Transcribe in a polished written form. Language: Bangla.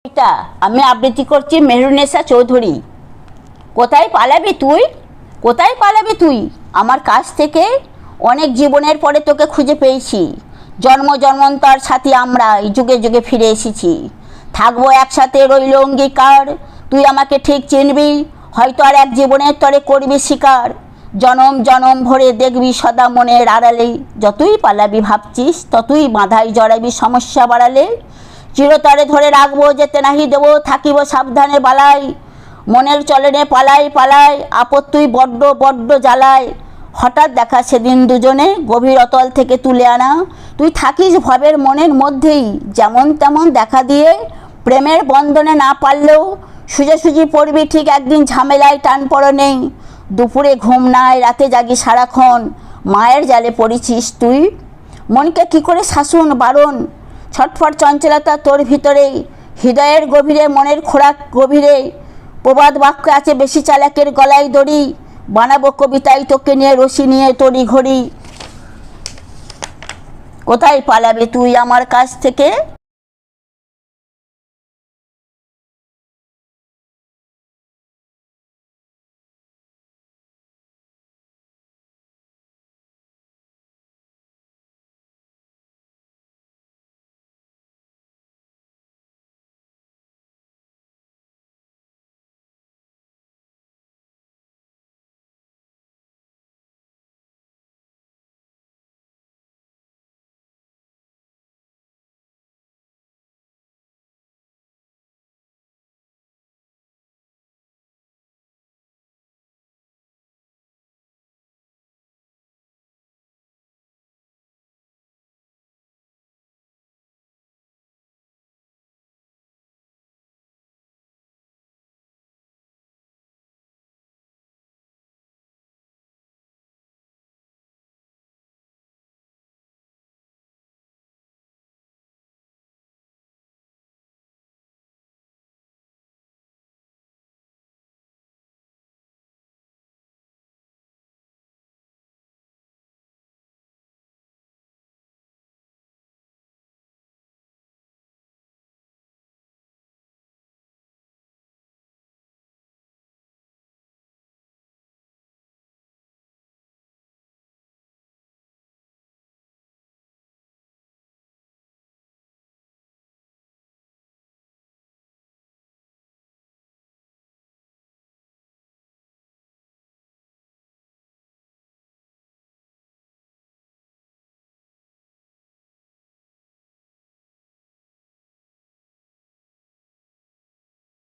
এটা আমি আবৃত্তি করছি মেহরুনেসা চৌধুরী। কোথায় পালাবি তুই, কোথায় পালাবি তুই আমার কাছ থেকে? অনেক জীবনের পরে তোকে খুঁজে পেয়েছি। জন্ম জন্মান্তর সাথী আমরা যুগে যুগে ফিরে এসেছি। থাকবো একসাথে রইল অঙ্গীকার, তুই আমাকে ঠিক চিনবি, হয়তো আর এক জীবনের তরে করবি শিকার। জনম জনম ভরে দেখবি সদা মনের আড়ালে, যতই পালাবি ভাবছিস ততই বাঁধাই জড়াবি সমস্যা বাড়ালে। চিরতরে ধরে রাখবো, যেতে নাহি দেবো, থাকিব সাবধানে বালাই। মনের চলনে পালাই পালাই, আপদ তুই বড্ড বড্ড জ্বালায়। হঠাৎ দেখা সেদিন দুজনে, গভীর অতল থেকে তুলে আনা। তুই থাকিস ভবের মনের মধ্যেই, যেমন তেমন দেখা দিয়ে। প্রেমের বন্ধনে না পারলেও সোজাসুজি পড়বি ঠিক একদিন, ঝামেলায় টান পড়ো নেই। দুপুরে ঘুম নাই, রাতে জাগি সারাক্ষণ, মায়ের জালে পড়েছিস তুই। মনকে কি করে শাসন বারণ, ছটফট চঞ্চলতা তোর ভিতরেই। হৃদয়ের গভীরে মনের খোরাক গভীরে, প্রবাদ বাক্য আছে বেশি চালাকের গলায় দড়ি। বানাবো কবিতায় তোকে নিয়ে, রশি নিয়ে তড়ি ঘড়ি। কোথায় পালাবে তুই আমার কাছ থেকে?